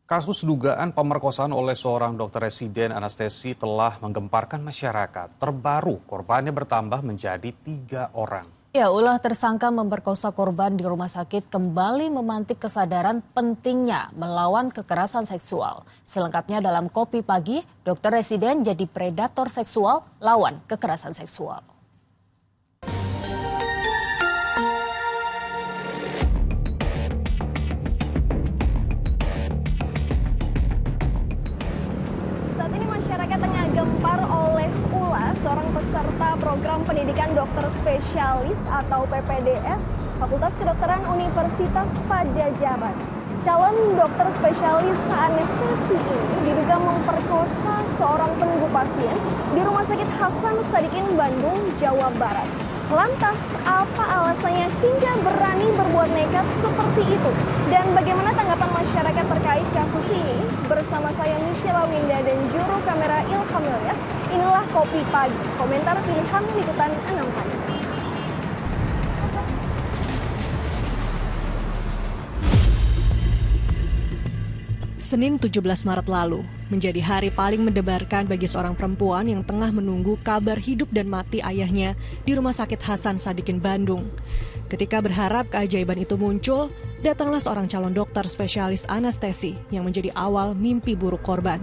Kasus dugaan pemerkosaan oleh seorang dokter residen anestesi telah menggemparkan masyarakat. Terbaru, korbannya bertambah menjadi 3 orang. Ya, ulah tersangka memperkosa korban di rumah sakit kembali memantik kesadaran pentingnya melawan kekerasan seksual. Selengkapnya dalam Kopi Pagi, dokter residen jadi predator seksual lawan kekerasan seksual. Saat ini masyarakat tengah gempar oleh ulah seorang peserta program pendidikan dokter spesialis atau PPDS Fakultas Kedokteran Universitas Padjadjaran. Calon dokter spesialis anestesi ini diduga memperkosa seorang penunggu pasien di Rumah Sakit Hasan Sadikin, Bandung, Jawa Barat. Lantas, apa alasannya hingga berani berbuat nekat seperti itu? Dan bagaimana tanggapan masyarakat terkait kasus ini? Bersama saya Michelle Winda dan juru kamera Ilham Ilyas, inilah Kopi Pagi, komentar pilihan liputan 6 pagi. Senin 17 Maret lalu menjadi hari paling mendebarkan bagi seorang perempuan yang tengah menunggu kabar hidup dan mati ayahnya di Rumah Sakit Hasan Sadikin, Bandung. Ketika berharap keajaiban itu muncul, datanglah seorang calon dokter spesialis anestesi yang menjadi awal mimpi buruk korban.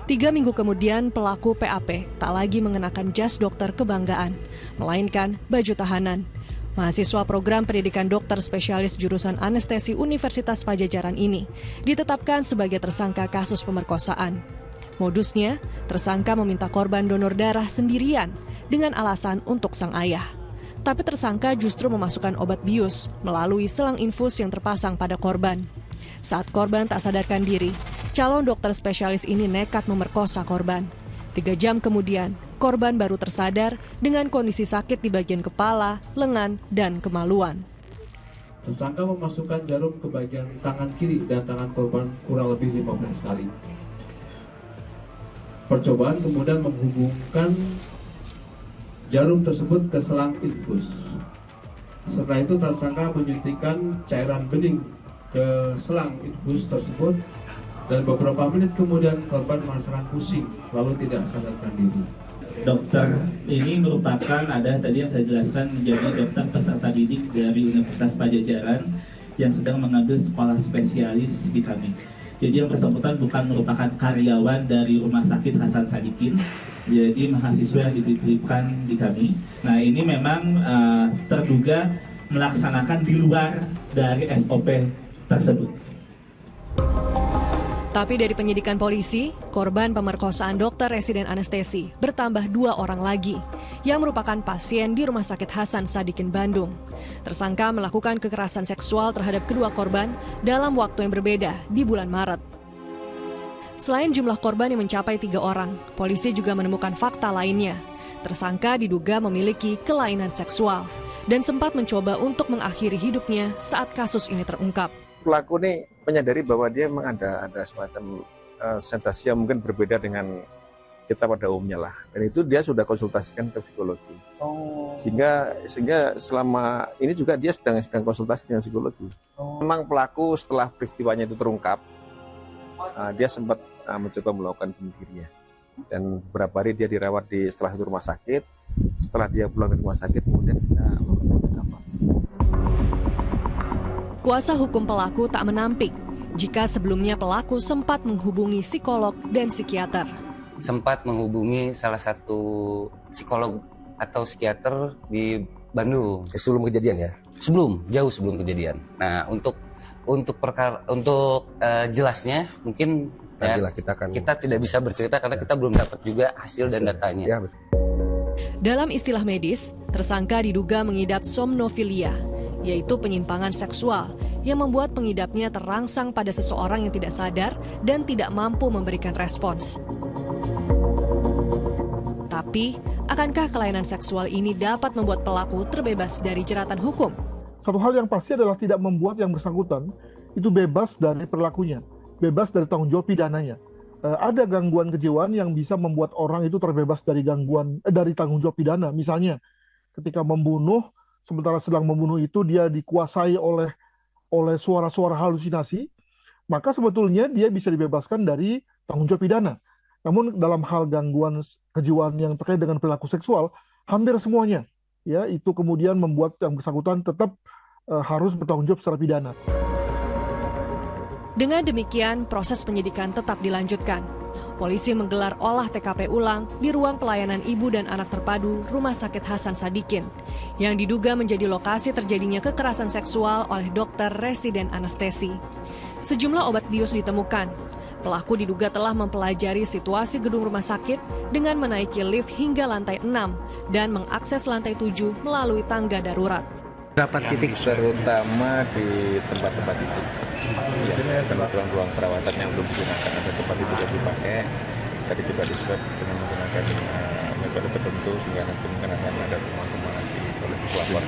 3 minggu kemudian, pelaku PAP tak lagi mengenakan jas dokter kebanggaan, melainkan baju tahanan. Mahasiswa program pendidikan dokter spesialis jurusan anestesi Universitas Padjadjaran ini ditetapkan sebagai tersangka kasus pemerkosaan. Modusnya, tersangka meminta korban donor darah sendirian dengan alasan untuk sang ayah. Tapi tersangka justru memasukkan obat bius melalui selang infus yang terpasang pada korban. Saat korban tak sadarkan diri, calon dokter spesialis ini nekat memerkosa korban. 3 jam kemudian, korban baru tersadar dengan kondisi sakit di bagian kepala, lengan, dan kemaluan. Tersangka memasukkan jarum ke bagian tangan kiri dan tangan korban kurang lebih 15 kali. Percobaan kemudian menghubungkan jarum tersebut ke selang infus. Setelah itu tersangka menyuntikkan cairan bening ke selang infus tersebut. Dan beberapa menit kemudian korban merasakan pusing, lalu tidak sadarkan diri. Dokter ini merupakan tadi yang saya jelaskan menjadi dokter peserta didik dari Universitas Padjadjaran yang sedang mengambil sekolah spesialis di kami. Jadi yang bersangkutan bukan merupakan karyawan dari Rumah Sakit Hasan Sadikin, jadi mahasiswa yang dititipkan di kami. Nah ini memang terduga melaksanakan di luar dari SOP tersebut. Tapi dari penyidikan polisi, korban pemerkosaan dokter residen anestesi bertambah 2 orang lagi yang merupakan pasien di Rumah Sakit Hasan Sadikin, Bandung. Tersangka melakukan kekerasan seksual terhadap kedua korban dalam waktu yang berbeda di bulan Maret. Selain jumlah korban yang mencapai 3 orang, polisi juga menemukan fakta lainnya. Tersangka diduga memiliki kelainan seksual dan sempat mencoba untuk mengakhiri hidupnya saat kasus ini terungkap. Pelaku ini menyadari bahwa dia memang ada semacam sensasi yang mungkin berbeda dengan kita pada umumnya lah. Dan itu dia sudah konsultasikan ke psikologi. Sehingga selama ini juga dia sedang konsultasi dengan psikologi. Memang pelaku setelah peristiwanya itu terungkap, dia sempat mencoba melakukan bunuh dirinya. Dan beberapa hari dia dirawat di salah satu rumah sakit. Setelah dia pulang dari rumah sakit, kemudian kita melakukan penangkapan. Kuasa hukum pelaku tak menampik jika sebelumnya pelaku sempat menghubungi psikolog dan psikiater. Sempat menghubungi salah satu psikolog atau psikiater di Bandung. Sebelum kejadian ya? Jauh sebelum kejadian. Nah, untuk jelasnya mungkin kita tidak bisa bercerita karena kita belum dapat juga hasil dan datanya. Ya, dalam istilah medis, tersangka diduga mengidap somnofilia, yaitu penyimpangan seksual yang membuat pengidapnya terangsang pada seseorang yang tidak sadar dan tidak mampu memberikan respons. Tapi, akankah kelainan seksual ini dapat membuat pelaku terbebas dari jeratan hukum? Satu hal yang pasti adalah tidak membuat yang bersangkutan itu bebas dari perilakunya, bebas dari tanggung jawab pidananya. Ada gangguan kejiwaan yang bisa membuat orang itu terbebas dari dari tanggung jawab pidana. Misalnya, ketika membunuh, sementara sedang membunuh itu dia dikuasai oleh suara-suara halusinasi, maka sebetulnya dia bisa dibebaskan dari tanggung jawab pidana. Namun dalam hal gangguan kejiwaan yang terkait dengan perilaku seksual, hampir semuanya ya itu kemudian membuat yang bersangkutan tetap harus bertanggung jawab secara pidana. Dengan demikian, proses penyidikan tetap dilanjutkan. Polisi menggelar olah TKP ulang di ruang pelayanan ibu dan anak terpadu Rumah Sakit Hasan Sadikin, yang diduga menjadi lokasi terjadinya kekerasan seksual oleh dokter residen anestesi. Sejumlah obat bius ditemukan. Pelaku diduga telah mempelajari situasi gedung rumah sakit dengan menaiki lift hingga lantai 6 dan mengakses lantai 7 melalui tangga darurat. Berapa titik terutama di tempat-tempat itu? Ya, tempat ruang-ruang perawatan yang belum digunakan, ada tempat itu sudah dipakai. Tadi juga diswab dengan menggunakan metode tertentu sehingga nanti mungkin akan ada temuan-temuan nanti oleh pelapor.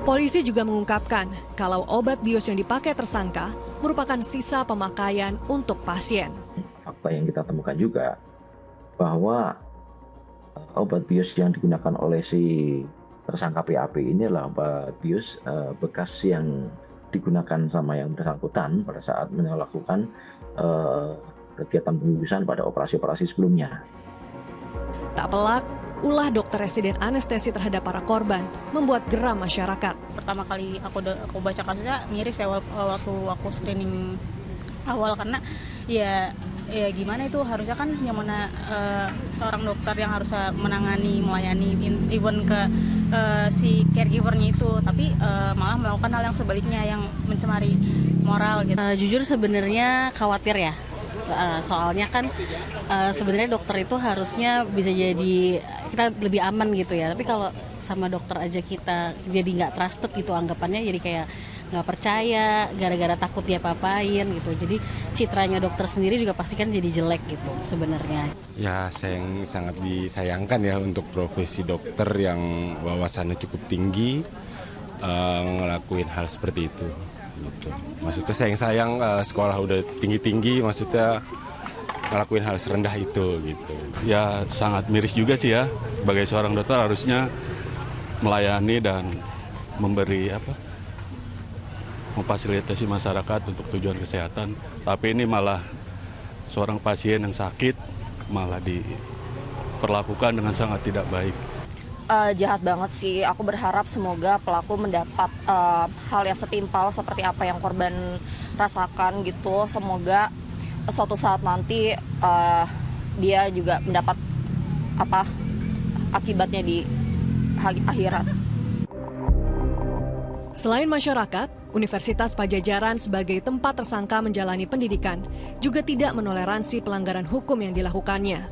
Polisi juga mengungkapkan kalau obat bius yang dipakai tersangka merupakan sisa pemakaian untuk pasien. Fakta yang kita temukan juga bahwa obat bius yang digunakan oleh si tersangka PAP ini adalah obat bius bekas yang digunakan sama yang bersangkutan pada saat melakukan kegiatan pembiusan pada operasi-operasi sebelumnya. Tak pelak, ulah dokter residen anestesi terhadap para korban membuat geram masyarakat. Pertama kali aku baca kasusnya miris ya waktu aku screening awal, karena ya gimana itu harusnya kan yang mana seorang dokter yang harus menangani, melayani even ke si caregivernya itu, tapi malah melakukan hal yang sebaliknya yang mencemari moral gitu. Jujur sebenarnya khawatir ya, soalnya kan sebenarnya dokter itu harusnya bisa jadi kita lebih aman gitu ya, tapi kalau sama dokter aja kita jadi nggak trusted gitu anggapannya, jadi kayak nggak percaya gara-gara takut dia apa-apain gitu. Jadi citranya dokter sendiri juga pasti kan jadi jelek gitu sebenarnya. Ya sangat disayangkan ya untuk profesi dokter yang wawasannya cukup tinggi ngelakuin hal seperti itu. Gitu. Maksudnya sayang sekolah udah tinggi-tinggi, maksudnya ngelakuin hal serendah itu gitu. Ya sangat miris juga sih ya, sebagai seorang dokter harusnya melayani dan memberi memfasilitasi masyarakat untuk tujuan kesehatan, tapi ini malah seorang pasien yang sakit malah diperlakukan dengan sangat tidak baik. Jahat banget sih, aku berharap semoga pelaku mendapat hal yang setimpal seperti apa yang korban rasakan gitu. Semoga suatu saat nanti dia juga mendapat akibatnya di akhirat. Selain masyarakat, Universitas Padjadjaran sebagai tempat tersangka menjalani pendidikan juga tidak menoleransi pelanggaran hukum yang dilakukannya.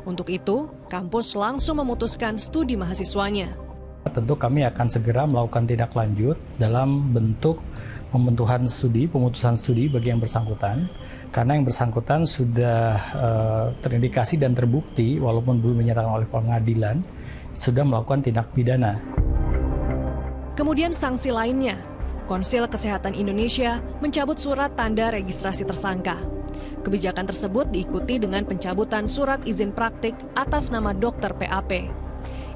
Untuk itu, kampus langsung memutuskan studi mahasiswanya. Tentu kami akan segera melakukan tindak lanjut dalam bentuk pemutusan studi bagi yang bersangkutan, karena yang bersangkutan sudah terindikasi dan terbukti walaupun belum dinyatakan oleh pengadilan sudah melakukan tindak pidana. Kemudian sanksi lainnya, Konsil Kesehatan Indonesia mencabut surat tanda registrasi tersangka. Kebijakan tersebut diikuti dengan pencabutan surat izin praktik atas nama dokter PAP.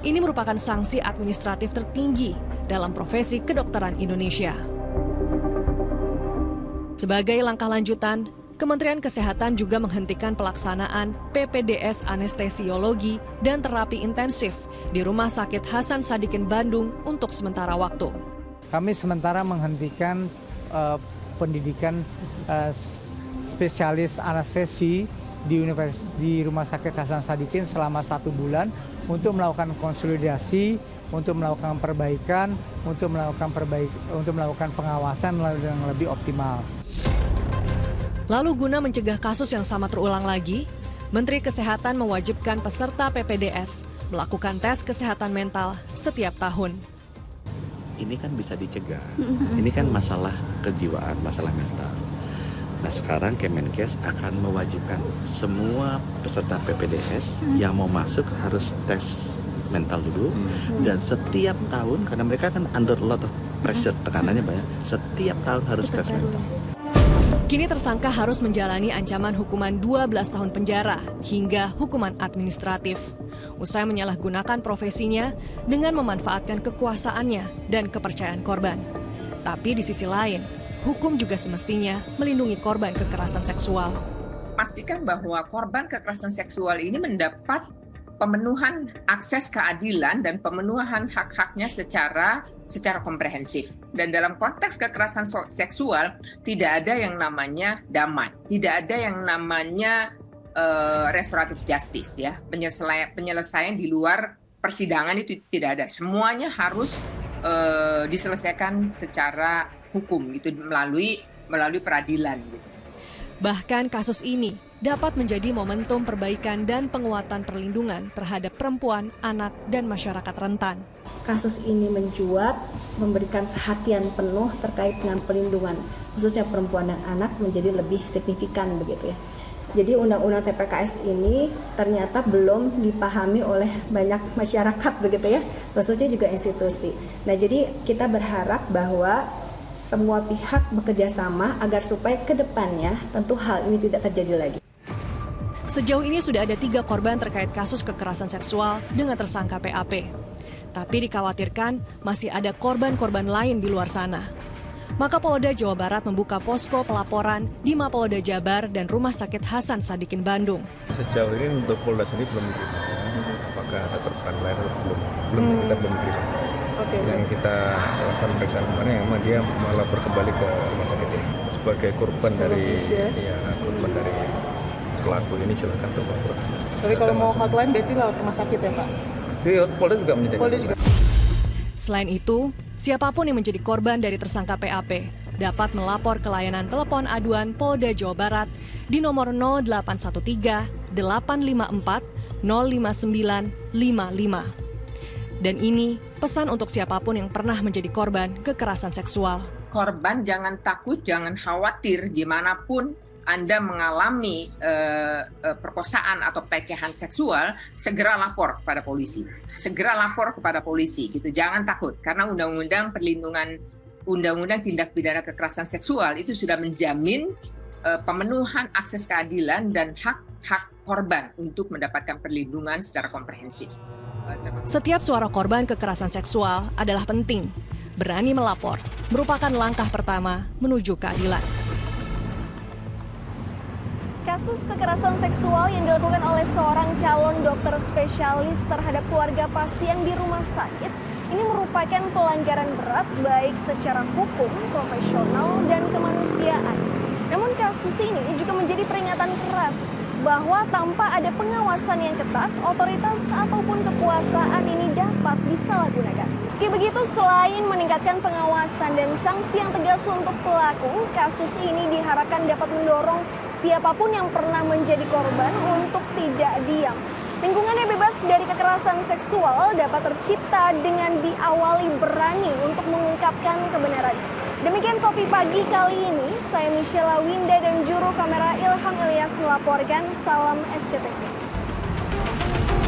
Ini merupakan sanksi administratif tertinggi dalam profesi kedokteran Indonesia. Sebagai langkah lanjutan, Kementerian Kesehatan juga menghentikan pelaksanaan PPDS Anestesiologi dan Terapi Intensif di Rumah Sakit Hasan Sadikin Bandung untuk sementara waktu. Kami sementara menghentikan pendidikan spesialis anestesi di Rumah Sakit Hasan Sadikin selama 1 bulan untuk melakukan konsolidasi, untuk melakukan perbaikan, untuk melakukan pengawasan yang lebih optimal. Lalu guna mencegah kasus yang sama terulang lagi, Menteri Kesehatan mewajibkan peserta PPDS melakukan tes kesehatan mental setiap tahun. Ini kan bisa dicegah. Ini kan masalah kejiwaan, masalah mental. Nah sekarang Kemenkes akan mewajibkan semua peserta PPDS yang mau masuk harus tes mental dulu. Dan setiap tahun, karena mereka kan under a lot of pressure, tekanannya banyak, setiap tahun harus tes mental. Kini tersangka harus menjalani ancaman hukuman 12 tahun penjara hingga hukuman administratif. Usai menyalahgunakan profesinya dengan memanfaatkan kekuasaannya dan kepercayaan korban. Tapi di sisi lain, hukum juga semestinya melindungi korban kekerasan seksual. Pastikan bahwa korban kekerasan seksual ini mendapat pemenuhan akses keadilan dan pemenuhan hak-haknya secara komprehensif. Dan dalam konteks kekerasan seksual tidak ada yang namanya damai, tidak ada yang namanya restoratif justice, ya, penyelesaian di luar persidangan itu tidak ada. Semuanya harus diselesaikan secara hukum gitu, melalui peradilan gitu. Bahkan kasus ini dapat menjadi momentum perbaikan dan penguatan perlindungan terhadap perempuan, anak, dan masyarakat rentan. Kasus ini mencuat, memberikan perhatian penuh terkait dengan perlindungan, khususnya perempuan dan anak menjadi lebih signifikan begitu ya. Jadi undang-undang TPKS ini ternyata belum dipahami oleh banyak masyarakat begitu ya, khususnya juga institusi. Nah, jadi kita berharap bahwa semua pihak bekerja sama agar supaya ke depannya tentu hal ini tidak terjadi lagi. Sejauh ini sudah ada 3 korban terkait kasus kekerasan seksual dengan tersangka PAP. Tapi dikhawatirkan masih ada korban-korban lain di luar sana. Maka Polda Jawa Barat membuka posko pelaporan di Mapolda Jabar dan Rumah Sakit Hasan Sadikin Bandung. Sejauh ini untuk Polda sendiri belum diterima. Apakah ada korban lain atau belum kita belum terima. Yang kita lakukan pemeriksaan kemarin memang dia melapor kembali ke rumah sakit ini sebagai korban dari korban dari pelaku ini, silakan untuk melapor. Tapi kalau mau hotline berarti lewat rumah sakit ya Pak? Iya, Polda juga menyediakan. Selain itu, siapapun yang menjadi korban dari tersangka PAP dapat melapor ke layanan telepon aduan Polda Jawa Barat di nomor 0813 854 05955. Dan ini pesan untuk siapapun yang pernah menjadi korban kekerasan seksual. Korban jangan takut, jangan khawatir, dimanapun Anda mengalami perkosaan atau pelecehan seksual, segera lapor kepada polisi. Segera lapor kepada polisi, gitu. Jangan takut, karena Undang-Undang Tindak Pidana Kekerasan Seksual itu sudah menjamin pemenuhan akses keadilan dan hak korban untuk mendapatkan perlindungan secara komprehensif. Setiap suara korban kekerasan seksual adalah penting. Berani melapor merupakan langkah pertama menuju keadilan. Kasus kekerasan seksual yang dilakukan oleh seorang calon dokter spesialis terhadap keluarga pasien di rumah sakit ini merupakan pelanggaran berat baik secara hukum, profesional, dan kemanusiaan. Namun kasus ini juga menjadi peringatan keras bahwa tanpa ada pengawasan yang ketat, otoritas ataupun kekuasaan ini dapat disalahgunakan. Meski begitu, selain meningkatkan pengawasan dan sanksi yang tegas untuk pelaku, kasus ini diharapkan dapat mendorong siapapun yang pernah menjadi korban untuk tidak diam. Lingkungan yang bebas dari kekerasan seksual dapat tercipta dengan diawali berani untuk mengungkapkan kebenaran. Demikian Kopi Pagi kali ini, saya Michelle Winda dan juru kamera Ilham Ilyas melaporkan. Salam SCTV.